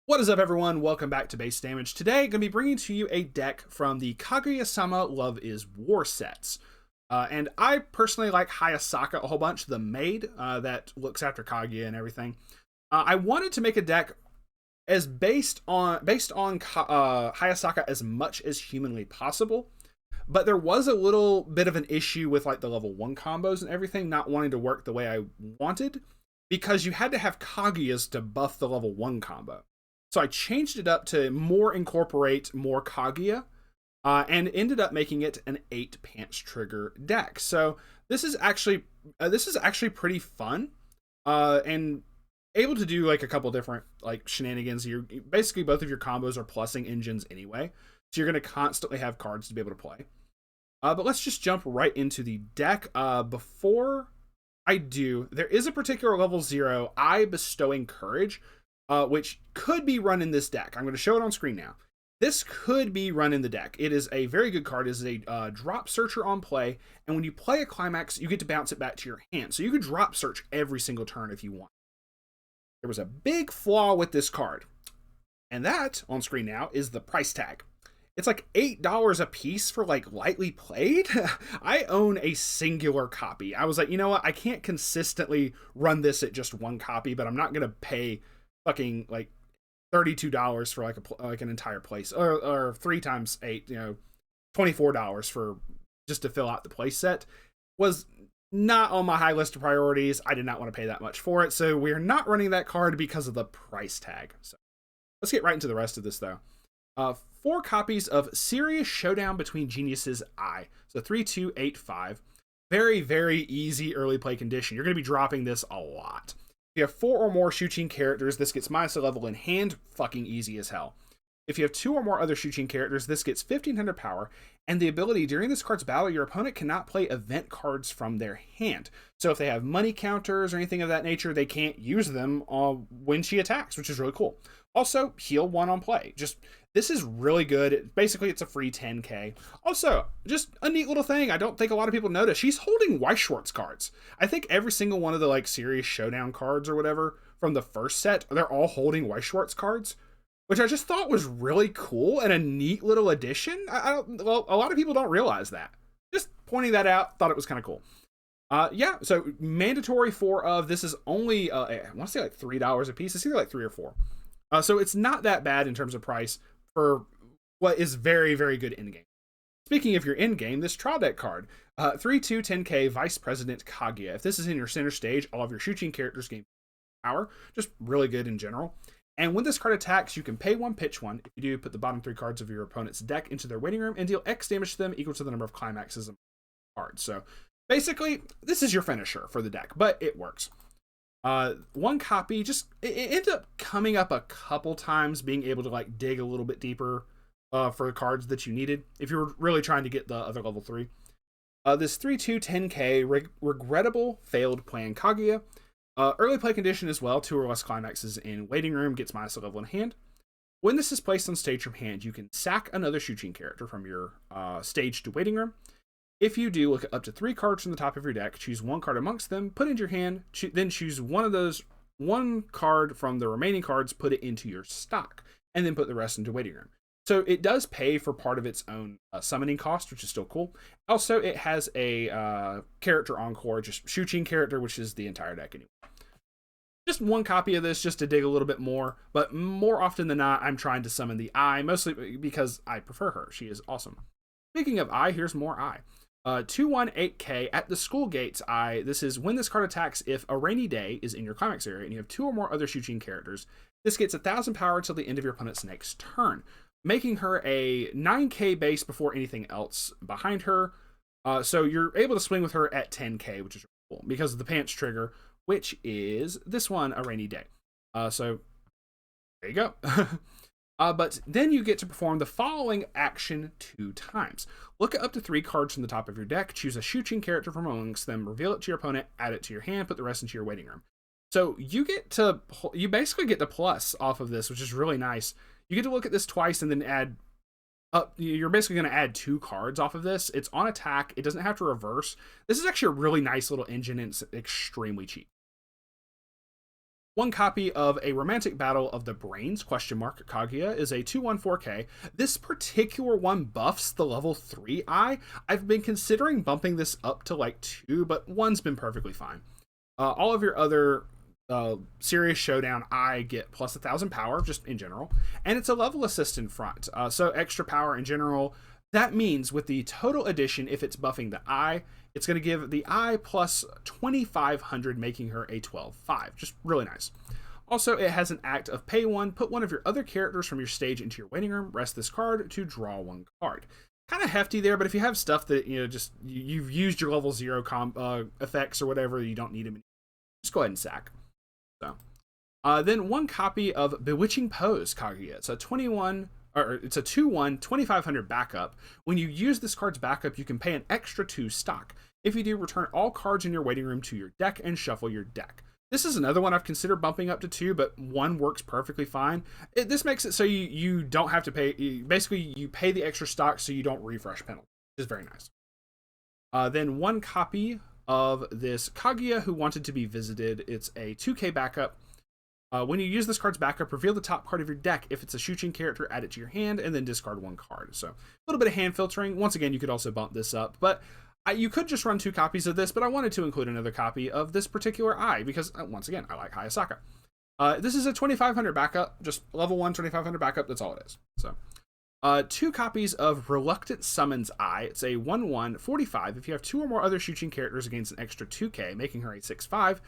What is up, everyone? Welcome back to Base Damage. Today, I'm going to be bringing to you a deck from the Kaguya-sama Love is War sets. And I personally like Hayasaka a whole bunch, the maid that looks after Kaguya and everything. I wanted to make a deck as based on Hayasaka as much as humanly possible, but there was a little bit of an issue with like the level 1 combos and everything not wanting to work the way I wanted, because you had to have Kaguya's to buff the level 1 combo. So I changed it up to incorporate more Kaguya, and ended up making it an 8 pants trigger deck. So this is actually pretty fun, and able to do like a couple different like shenanigans. You're basically, both of your combos are plussing engines anyway, so you're going to constantly have cards to be able to play. But let's just jump right into the deck. Before I do, there is a particular level 0 I bestowing courage, which could be run in this deck. I'm going to show it on screen now. This could be run in the deck. It is a very good card. It is a drop searcher on play, and when you play a climax, you get to bounce it back to your hand. So you could drop search every single turn if you want. There was a big flaw with this card, and that, on screen now, is the price tag. It's like $8 a piece for like lightly played. I own a singular copy. I was like, you know what? I can't consistently run this at just one copy, but I'm not going to pay fucking like $32 for like an entire place, or 3 times 8, $24 for just to fill out the play set. Was not on my high list of priorities. I did not want to pay that much for it, so we're not running that card because of the price tag. So let's get right into the rest of this though. 4 copies of Serious Showdown Between Geniuses I. So 3, 2, 8, 5. Very, very easy early play condition. You're going to be dropping this a lot. If you have 4 or more Shuqin characters, this gets minus a level in hand. Fucking easy as hell. If you have 2 or more other Shuqin characters, this gets 1500 power, and the ability during this card's battle, your opponent cannot play event cards from their hand. So if they have money counters or anything of that nature, they can't use them when she attacks, which is really cool. Also, heal 1 on play. This is really good. Basically, it's a free 10k. Also, just a neat little thing I don't think a lot of people notice. She's holding Weiss Schwarz cards. I think every single one of the like Serious Showdown cards or whatever from the first set, they're all holding Weiss Schwarz cards, which I just thought was really cool and a neat little addition. Well, a lot of people don't realize that. Just pointing that out, thought it was kind of cool. Yeah, so mandatory 4 of, this is only, I want to say like $3 a piece. It's either like 3 or 4. So it's not that bad in terms of price for what is very, very good in-game. Speaking of your in-game, this trial deck card, 3, 2, 10k Vice President Kaguya. If this is in your center stage, all of your Shuqin characters gain power. Just really good in general. And when this card attacks, you can pay 1, pitch 1. If you do, put the bottom 3 cards of your opponent's deck into their waiting room and deal X damage to them equal to the number of climaxes of cards. So basically, this is your finisher for the deck, but it works. 1 copy, it ended up coming up a couple times, being able to like dig a little bit deeper for the cards that you needed if you were really trying to get the other level 3. This 3, 2, 10k Regrettable Failed Plan Kaguya. Early play condition as well, 2 or less climaxes in waiting room, gets minus a level in hand. When this is placed on stage from hand, you can sack another Shuqin character from your stage to waiting room. If you do, look at up to 3 cards from the top of your deck, choose 1 card amongst them, put it into your hand, then choose one card from the remaining cards, put it into your stock, and then put the rest into waiting room. So it does pay for part of its own summoning cost, which is still cool. Also, it has a character encore, just Shuqin character, which is the entire deck anyway. Just 1 copy of this just to dig a little bit more, but more often than not, I'm trying to summon the I, mostly because I prefer her. She is awesome. Speaking of I, here's more I. 218k At the School Gates I. This is when this card attacks if a rainy day is in your climax area and you have 2 or more other Shuqin characters. This gets 1000 power till the end of your opponent's next turn, making her a 9k base before anything else behind her. So you're able to swing with her at 10k, which is cool because of the pants trigger, which is this one, a rainy day. So there you go. But then you get to perform the following action 2 times. Look at up to 3 cards from the top of your deck, choose a Shuqin character from amongst them, reveal it to your opponent, add it to your hand, put the rest into your waiting room. So you basically get the plus off of this, which is really nice. You get to look at this twice and then add up. You're basically going to add 2 cards off of this. It's on attack. It doesn't have to reverse. This is actually a really nice little engine, and it's extremely cheap. One copy of A Romantic Battle of the Brains, Kaguya, is a 2/4K. This particular one buffs the level 3 eye. I've been considering bumping this up to like 2, but 1's been perfectly fine. All of your other Serious Showdown eye get plus 1,000 power, just in general. And it's a level assist in front, so extra power in general. That means with the total addition, if it's buffing the eye, it's going to give the eye plus 2,500, making her a 12/5. Just really nice. Also, it has an act of pay 1, put one of your other characters from your stage into your waiting room, rest this card to draw 1 card. Kind of hefty there, but if you have stuff that, just you've used your level 0 effects or whatever, you don't need them, just go ahead and sack. So, then one copy of Bewitching Pose, Kaguya. It's a 2/1, 2,500 backup. When you use this card's backup, you can pay an extra 2 stock. If you do, return all cards in your waiting room to your deck and shuffle your deck. This is another one I've considered bumping up to 2, but 1 works perfectly fine. This makes it so you don't have to pay. Basically, you pay the extra stock so you don't refresh penalty. Which is very nice. Then one copy of this Kaguya Who Wanted to Be Visited. It's a 2K backup. When you use this card's backup, reveal the top card of your deck. If it's a Shuchin character, add it to your hand, and then discard 1 card. So a little bit of hand filtering. Once again, you could also bump this up, but you could just run 2 copies of this, but I wanted to include another copy of this particular eye, because, once again, I like Hayasaka. This is a 2,500 backup, just level 1, 2,500 backup, that's all it is. So, 2 copies of Reluctant Summons Eye. It's a 1/1, 45. If you have 2 or more other Shuchin characters against an extra 2K, making her a 6/5.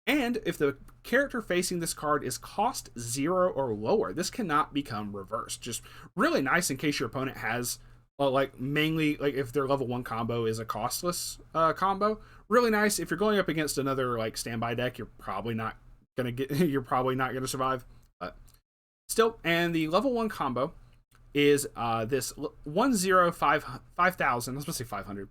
And if the character facing this card is cost 0 or lower, this cannot become reversed. Just really nice in case your opponent has, mainly, if their level 1 combo is a costless combo. Really nice. If you're going up against another, standby deck, you're probably not going to survive. But still, and the level 1 combo is this 1/0/5,000, I was supposed to say 500.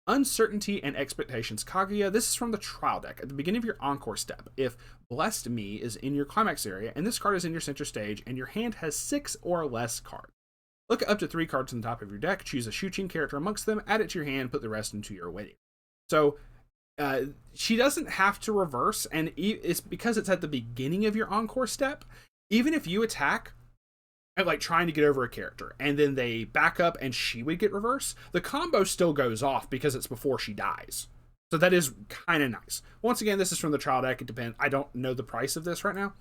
Uncertainty and Expectations Kaguya. This is from the trial deck. At the beginning of your encore step, if Blessed Me is in your climax area and this card is in your center stage and your hand has 6 or less cards, look at up to 3 cards on the top of your deck, choose a Shuchin character amongst them, add it to your hand, put the rest into your waiting. So she doesn't have to reverse, and it's because it's at the beginning of your encore step. Even if you attack and trying to get over a character and then they back up and she would get reverse, the combo still goes off because it's before she dies. So that is kind of nice. Once again, this is from the trial deck. It depends. I don't know the price of this right now,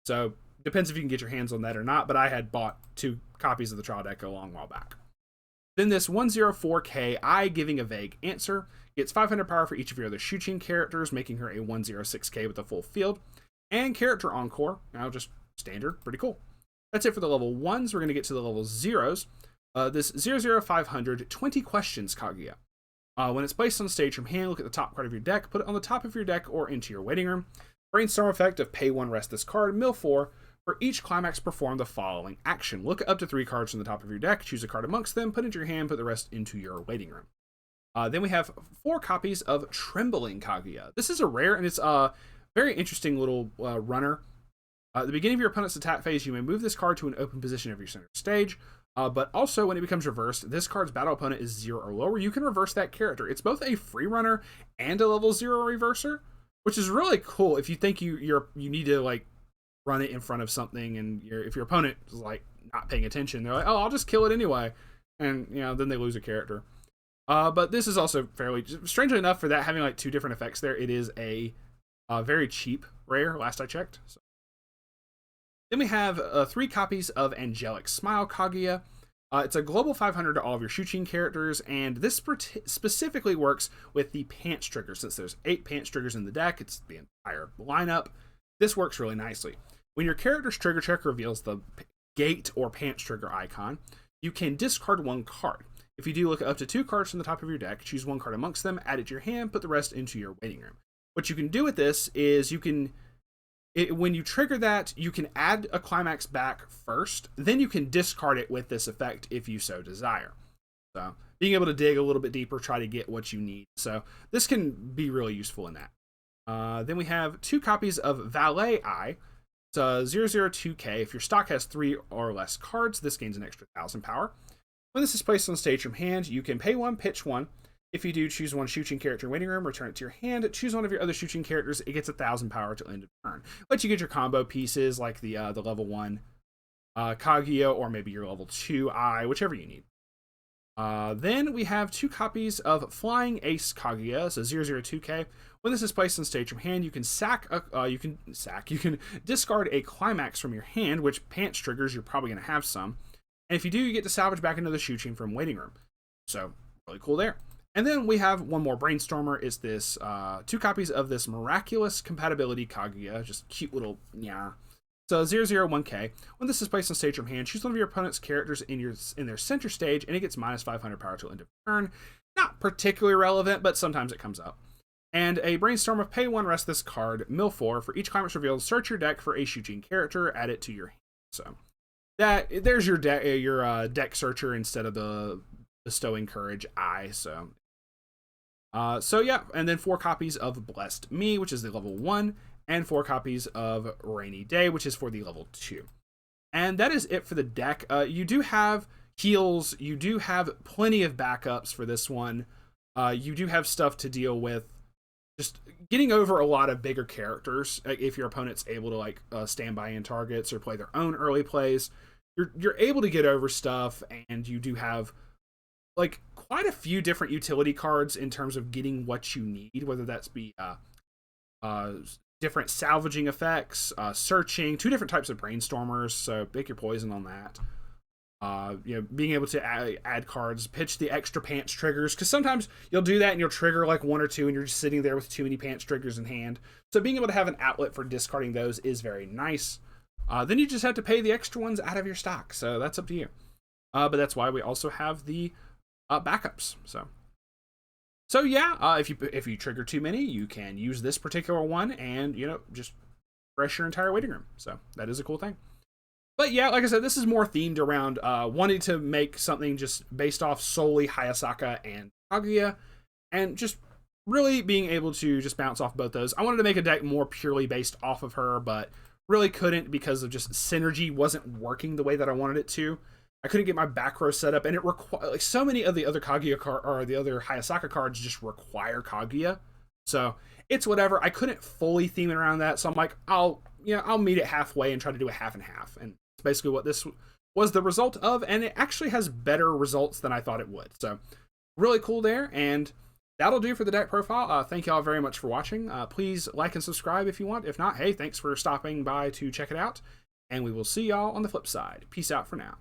so depends if you can get your hands on that or not, but I had bought 2 copies of the trial deck a long while back. Then this 1/04K Eye Giving a Vague Answer gets 500 power for each of your other Shuchin characters, making her a 1/06K with a full field. And Character Encore, now just standard, pretty cool. That's it for the level 1s. We're going to get to the level 0s. This 0/0500, 20 Questions Kaguya. When it's placed on stage from hand, look at the top card of your deck, put it on the top of your deck or into your waiting room. Brainstorm effect of pay 1, rest this card, mill 4. For each climax, perform the following action. Look at up to 3 cards from the top of your deck, choose a card amongst them, put it into your hand, put the rest into your waiting room. Then we have 4 copies of Trembling Kaguya. This is a rare, and it's a very interesting little runner. At the beginning of your opponent's attack phase, you may move this card to an open position of your center stage. But also, when it becomes reversed, this card's battle opponent is 0 or lower. You can reverse that character. It's both a free runner and a level 0 reverser, which is really cool if you think you need to run it in front of something, and if your opponent is not paying attention, they're like, oh, I'll just kill it anyway, and then they lose a character. But this is also fairly, strangely enough, for that having 2 different effects there, it is a very cheap rare. Last I checked. So. Then we have 3 copies of Angelic Smile Kaguya. It's a global 500 to all of your Shuchin characters, and this specifically works with the Pants trigger. Since there's 8 Pants triggers in the deck, it's the entire lineup. This works really nicely. When your character's trigger check reveals the Gate or Pants trigger icon, you can discard 1 card. If you do, look at up to 2 cards from the top of your deck, choose 1 card amongst them, add it to your hand, put the rest into your waiting room. What you can do with this is when you trigger that, you can add a climax back first, then you can discard it with this effect if you so desire. So being able to dig a little bit deeper, try to get what you need. So this can be really useful in that. Then we have 2 copies of Valet Eye. It's a 002K. If your stock has 3 or less cards, this gains an extra 1,000 power. When this is placed on stage from hand, you can pay 1, pitch 1. If you do choose one Shuchin character in waiting room, return it to your hand. Choose one of your other Shuchin characters. It gets 1,000 power till end of turn. But you get your combo pieces like the level 1 Kaguya, or maybe your level 2 Ai, whichever you need. Then we have 2 copies of Flying Ace Kaguya, so 002K. When this is placed on stage from hand, you can you can discard a climax from your hand, which pants triggers. You're probably going to have some, and if you do, you get to salvage back into the Shuchin from waiting room. So really cool there. And then we have one more Brainstormer. It's this 2 copies of this Miraculous Compatibility Kaguya, just cute little yeah. So 001K. When this is placed on stage from hand, choose one of your opponent's characters in their center stage, and it gets minus 500 power till end of turn. Not particularly relevant, but sometimes it comes up. And a Brainstorm of pay 1, rest this card, mill 4. For each climax revealed, search your deck for a Shuchin character, add it to your hand. So there's your deck searcher instead of the bestowing courage Ai. So yeah, and then 4 copies of Blessed Me, which is the level 1. And 4 copies of Rainy Day, which is for the level 2. And that is it for the deck. You do have heals. You do have plenty of backups for this one. You do have stuff to deal with. Just getting over a lot of bigger characters. If your opponent's able to like stand by in targets or play their own early plays, you're able to get over stuff. And you do have like quite a few different utility cards in terms of getting what you need, whether that's be different salvaging effects, searching, 2 different types of Brainstormers, so pick your poison on that. Being able to add cards, pitch the extra pants triggers, because sometimes you'll do that and you'll trigger like 1 or 2 and you're just sitting there with too many pants triggers in hand. So being able to have an outlet for discarding those is very nice. Then you just have to pay the extra ones out of your stock, so that's up to you. But that's why we also have the backups. So yeah, if you trigger too many, you can use this particular one and, just refresh your entire waiting room. So that is a cool thing. But yeah, like I said, this is more themed around wanting to make something just based off solely Hayasaka and Kaguya, and just really being able to just bounce off both those. I wanted to make a deck more purely based off of her, but really couldn't because of just synergy wasn't working the way that I wanted it to. I couldn't get my back row set up, and it required like so many of the other Kaguya or the other Hayasaka cards just require Kaguya. So it's whatever. I couldn't fully theme it around that, so I'm like, I'll meet it halfway and try to do a half and half, and it's basically what this was the result of, and it actually has better results than I thought it would. So really cool there, and that'll do for the deck profile. Thank y'all very much for watching. Please like and subscribe if you want. If not, hey, thanks for stopping by to check it out, and we will see y'all on the flip side. Peace out for now.